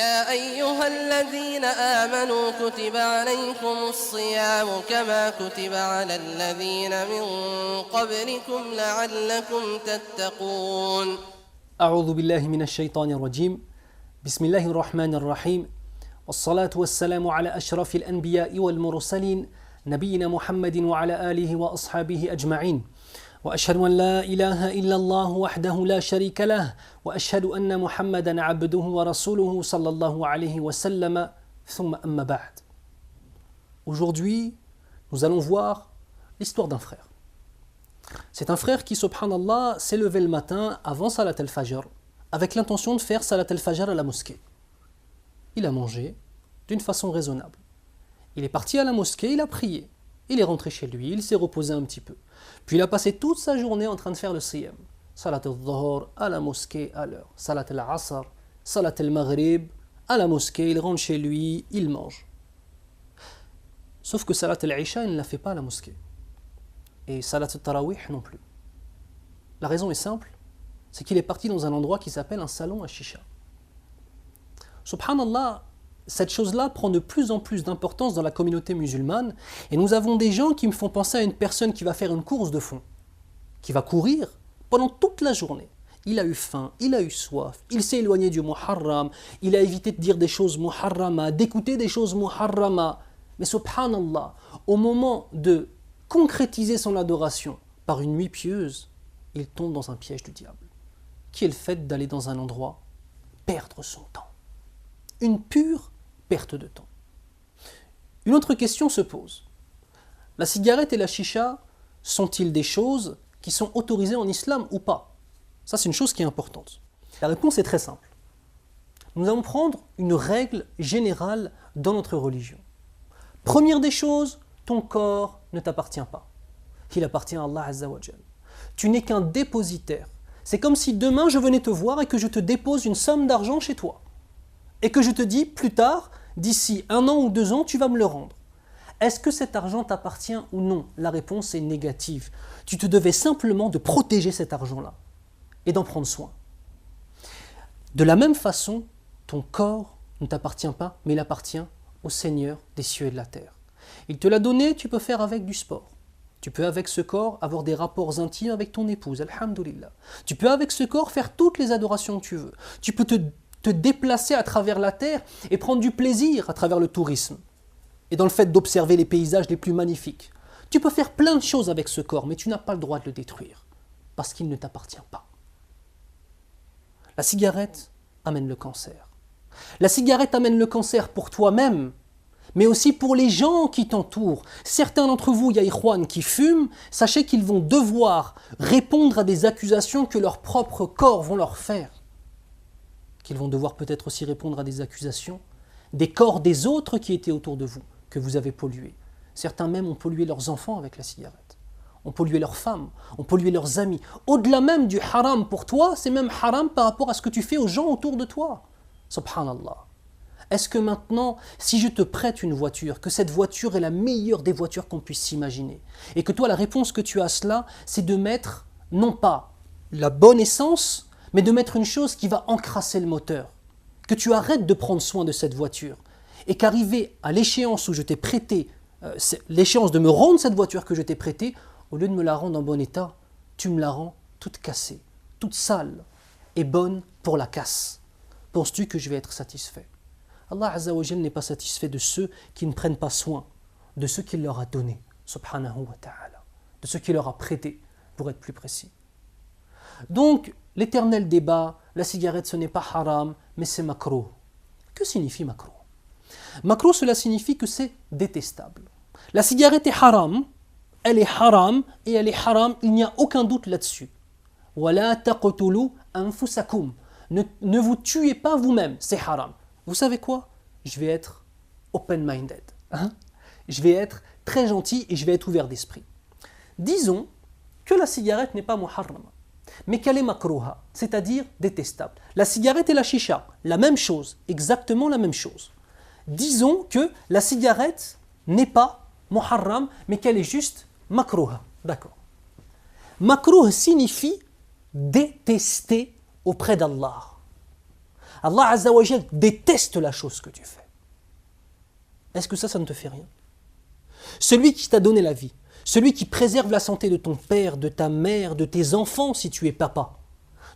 يا أيها الذين آمنوا كتب عليكم الصيام كما كتب على الذين من قبلكم لعلكم تتقون. أعوذ بالله من الشيطان الرجيم. بسم الله الرحمن الرحيم. والصلاة والسلام على أشرف الأنبياء والمرسلين نبينا محمد وعلى آله وأصحابه أجمعين. وأشهد أن لا إله إلا الله وحده لا شريك له وأشهد أن محمدا عبده ورسوله صلى الله عليه وسلم ثم أما بعد. Aujourd'hui, nous allons voir l'histoire d'un frère. C'est un frère qui, subhanallah, s'est levé le matin avant Salat al-Fajr avec l'intention de faire Salat al-Fajr à la mosquée. Il a mangé d'une façon raisonnable. Il est parti à la mosquée, il a prié. Il est rentré chez lui, il s'est reposé un petit peu. Puis il a passé toute sa journée en train de faire le siyam. Salat al-Dhuhr, à la mosquée, à l'heure. Salat al-Asr, Salat al-Maghrib, à la mosquée, il rentre chez lui, il mange. Sauf que Salat al-Isha, il ne la fait pas à la mosquée. Et Salat al-Tarawih non plus. La raison est simple, c'est qu'il est parti dans un endroit qui s'appelle un salon à chicha. Subhanallah, cette chose-là prend de plus en plus d'importance dans la communauté musulmane et nous avons des gens qui me font penser à une personne qui va faire une course de fond, qui va courir pendant toute la journée. Il a eu faim, il a eu soif, il s'est éloigné du muharram, il a évité de dire des choses muharrama, d'écouter des choses muharrama. Mais subhanallah, au moment de concrétiser son adoration par une nuit pieuse, il tombe dans un piège du diable, qui est le fait d'aller dans un endroit perdre son temps. Une pure perte de temps. Une autre question se pose. La cigarette et la chicha sont-ils des choses qui sont autorisées en islam ou pas? Ça, c'est une chose qui est importante. La réponse est très simple. Nous allons prendre une règle générale dans notre religion. Première des choses, ton corps ne t'appartient pas. Il appartient à Allah Azza wa Jal. Tu n'es qu'un dépositaire. C'est comme si demain je venais te voir et que je te dépose une somme d'argent chez toi. Et que je te dis plus tard, d'ici 1 an ou 2 ans, tu vas me le rendre. Est-ce que cet argent t'appartient ou non? La réponse est négative. Tu te devais simplement de protéger cet argent-là et d'en prendre soin. De la même façon, ton corps ne t'appartient pas, mais il appartient au Seigneur des cieux et de la terre. Il te l'a donné, tu peux faire avec du sport. Tu peux avec ce corps avoir des rapports intimes avec ton épouse, alhamdoulilah. Tu peux avec ce corps faire toutes les adorations que tu veux. Tu peux te déplacer à travers la terre et prendre du plaisir à travers le tourisme et dans le fait d'observer les paysages les plus magnifiques. Tu peux faire plein de choses avec ce corps, mais tu n'as pas le droit de le détruire parce qu'il ne t'appartient pas. La cigarette amène le cancer. La cigarette amène le cancer pour toi-même, mais aussi pour les gens qui t'entourent. Certains d'entre vous, ya ikhwan, qui fument, sachez qu'ils vont devoir répondre à des accusations que leur propre corps vont leur faire. Qu'ils vont devoir peut-être aussi répondre à des accusations des corps des autres qui étaient autour de vous, que vous avez pollués. Certains même ont pollué leurs enfants avec la cigarette, ont pollué leurs femmes, ont pollué leurs amis. Au-delà même du haram pour toi, c'est même haram par rapport à ce que tu fais aux gens autour de toi. Subhanallah. Est-ce que maintenant, si je te prête une voiture, que cette voiture est la meilleure des voitures qu'on puisse s'imaginer, et que toi, la réponse que tu as à cela, c'est de mettre, non pas la bonne essence, mais de mettre une chose qui va encrasser le moteur, que tu arrêtes de prendre soin de cette voiture, et qu'arrivé à l'échéance où je t'ai prêté, l'échéance de me rendre cette voiture que je t'ai prêtée, au lieu de me la rendre en bon état, tu me la rends toute cassée, toute sale, et bonne pour la casse. Penses-tu que je vais être satisfait? Allah Azza wa Jal n'est pas satisfait de ceux qui ne prennent pas soin de ce qu'il leur a donné, subhanahu wa ta'ala, de ce qu'il leur a prêté, pour être plus précis. Donc, l'éternel débat, la cigarette ce n'est pas haram, mais c'est makruh. Que signifie makruh? Makruh, cela signifie que c'est détestable. La cigarette est haram, elle est haram, et elle est haram, il n'y a aucun doute là-dessus. وَلَا تَقْتُلُوا أَنفُسَكُمْ. Ne vous tuez pas vous-même, c'est haram. Vous savez quoi? Je vais être open-minded. Je vais être très gentil et je vais être ouvert d'esprit. Disons que la cigarette n'est pas muharrama, mais qu'elle est makruha, c'est-à-dire détestable. La cigarette et la chicha, la même chose, exactement la même chose. Disons que la cigarette n'est pas muharram, mais qu'elle est juste makruha. D'accord. Makruh signifie détester auprès d'Allah. Allah Azza wa Jal déteste la chose que tu fais. Est-ce que ça ne te fait rien? Celui qui t'a donné la vie, celui qui préserve la santé de ton père, de ta mère, de tes enfants si tu es papa,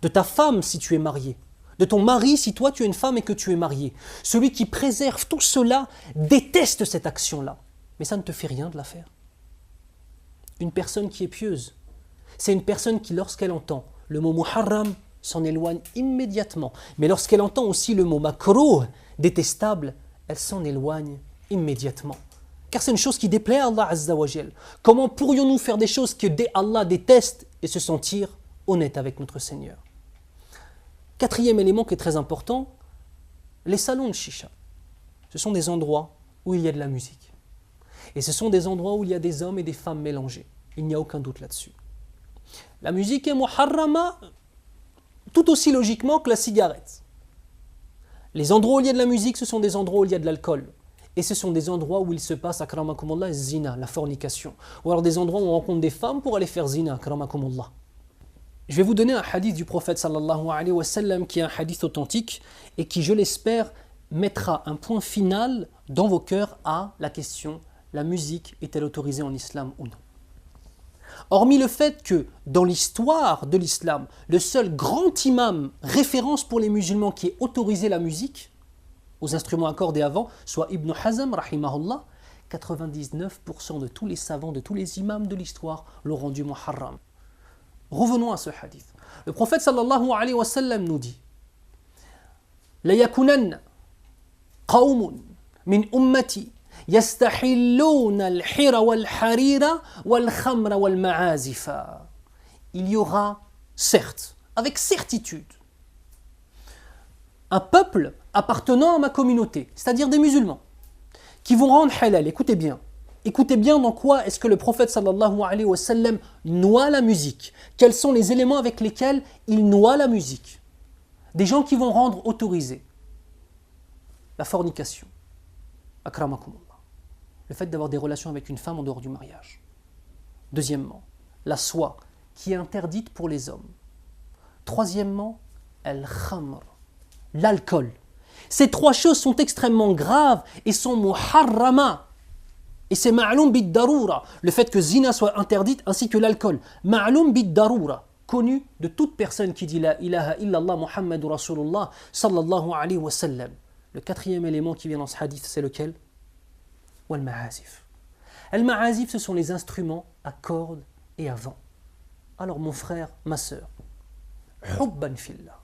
de ta femme si tu es marié, de ton mari si toi tu es une femme et que tu es marié, celui qui préserve tout cela déteste cette action-là. Mais ça ne te fait rien de la faire. Une personne qui est pieuse, c'est une personne qui, lorsqu'elle entend le mot muharram, s'en éloigne immédiatement. Mais lorsqu'elle entend aussi le mot makrouh, détestable, elle s'en éloigne immédiatement. Car c'est une chose qui déplaît à Allah Azza wa Jal. Comment pourrions-nous faire des choses que Allah déteste et se sentir honnête avec notre Seigneur? Quatrième élément qui est très important, les salons de chicha. Ce sont des endroits où il y a de la musique. Et ce sont des endroits où il y a des hommes et des femmes mélangés. Il n'y a aucun doute là-dessus. La musique est muharrama tout aussi logiquement que la cigarette. Les endroits où il y a de la musique, ce sont des endroits où il y a de l'alcool. Et ce sont des endroits où il se passe, akramakumullah, zina, la fornication. Ou alors des endroits où on rencontre des femmes pour aller faire zina, akramakumullah. Je vais vous donner un hadith du prophète sallallahu alayhi wa sallam qui est un hadith authentique et qui, je l'espère, mettra un point final dans vos cœurs à la question: la musique est-elle autorisée en islam ou non? Hormis le fait que dans l'histoire de l'islam, le seul grand imam référence pour les musulmans qui ait autorisé la musique aux instruments accordés avant, soit Ibn Hazm, rahimahullah, 99% de tous les savants, de tous les imams de l'histoire l'ont rendu muharram. Revenons à ce hadith. Le prophète sallallahu alayhi wa sallam nous dit: La yakunanna qawmun min ummati yastahilluna al-hira wal-harira wal-khamra wal-ma'azifa. Il y aura, certes, avec certitude, un peuple appartenant à ma communauté, c'est-à-dire des musulmans, qui vont rendre halal. Écoutez bien dans quoi est-ce que le prophète sallallahu alayhi wa sallam noie la musique. Quels sont les éléments avec lesquels il noie la musique? Des gens qui vont rendre autorisé la fornication, akramakumullah, le fait d'avoir des relations avec une femme en dehors du mariage. Deuxièmement, la soie qui est interdite pour les hommes. Troisièmement, al-khamr, l'alcool. Ces trois choses sont extrêmement graves et sont muharrama. Et c'est ma'loum bid-daroura, le fait que zina soit interdite ainsi que l'alcool. Ma'loum bid-daroura, connu de toute personne qui dit la ilaha illallah Muhammadur Rasulullah sallallahu alayhi wa sallam. Le quatrième élément qui vient dans ce hadith, c'est lequel? Wal-ma'azif. Al-ma'azif, ce sont les instruments à cordes et à vent. Alors mon frère, ma sœur, hubban fillah,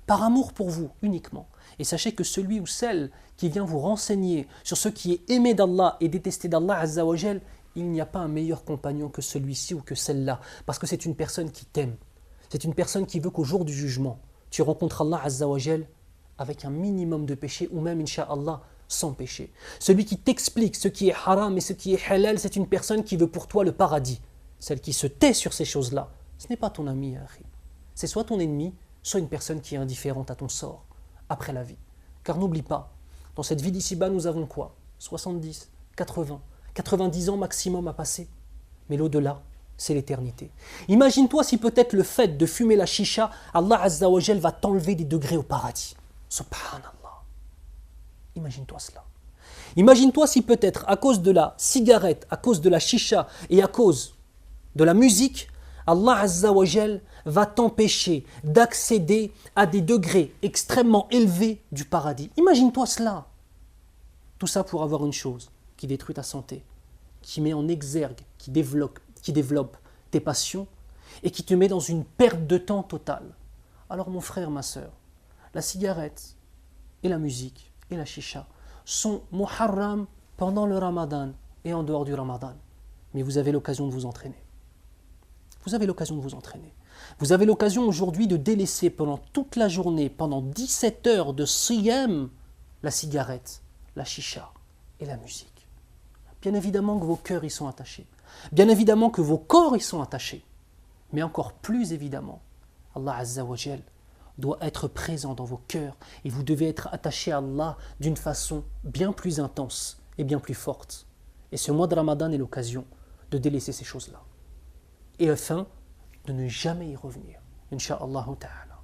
par amour pour vous uniquement, et sachez que celui ou celle qui vient vous renseigner sur ce qui est aimé d'Allah et détesté d'Allah Azza wa Jal, il n'y a pas un meilleur compagnon que celui-ci ou que celle-là, parce que c'est une personne qui t'aime, c'est une personne qui veut qu'au jour du jugement, tu rencontres Allah Azza wa Jal avec un minimum de péché, ou même, incha'Allah, sans péché. Celui qui t'explique ce qui est haram et ce qui est halal, c'est une personne qui veut pour toi le paradis. Celle qui se tait sur ces choses-là, ce n'est pas ton ami, c'est soit ton ennemi, soit une personne qui est indifférente à ton sort, après la vie. Car n'oublie pas, dans cette vie d'ici-bas, nous avons quoi? 70, 80, 90 ans maximum à passer. Mais l'au-delà, c'est l'éternité. Imagine-toi si peut-être le fait de fumer la chicha, Allah Azza wa Jal va t'enlever des degrés au paradis. Subhanallah. Imagine-toi cela. Imagine-toi si peut-être à cause de la cigarette, à cause de la chicha et à cause de la musique, Allah Azza wa Jal va t'empêcher d'accéder à des degrés extrêmement élevés du paradis. Imagine-toi cela. Tout ça pour avoir une chose qui détruit ta santé, qui met en exergue, qui développe tes passions et qui te met dans une perte de temps totale. Alors mon frère, ma sœur, la cigarette et la musique et la chicha sont muharram pendant le ramadan et en dehors du ramadan. Mais vous avez l'occasion de vous entraîner. Vous avez l'occasion de vous entraîner. Vous avez l'occasion aujourd'hui de délaisser pendant toute la journée, pendant 17 heures de siyam, la cigarette, la chicha et la musique. Bien évidemment que vos cœurs y sont attachés. Bien évidemment que vos corps y sont attachés. Mais encore plus évidemment, Allah Azza wa Jal doit être présent dans vos cœurs et vous devez être attachés à Allah d'une façon bien plus intense et bien plus forte. Et ce mois de Ramadan est l'occasion de délaisser ces choses-là. Et afin de ne jamais y revenir, Inch'Allah ta'ala.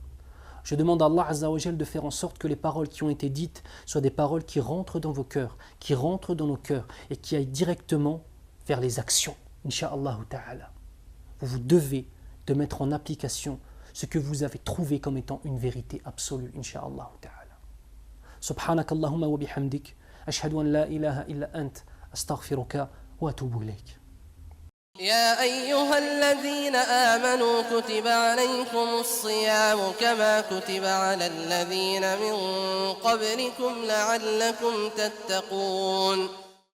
Je demande à Allah Azza wa Jal de faire en sorte que les paroles qui ont été dites soient des paroles qui rentrent dans vos cœurs, qui rentrent dans nos cœurs et qui aillent directement vers les actions. Inch'Allah ta'ala. Vous devez de mettre en application ce que vous avez trouvé comme étant une vérité absolue. Inch'Allah ta'ala. Subhanakallahumma wa bihamdik. Ashhadu an la ilaha illa ant. Astaghfiruka wa atubu ilayk. يا أيها الذين آمنوا كتب عليكم الصيام كما كتب على الذين من قبلكم لعلكم تتقون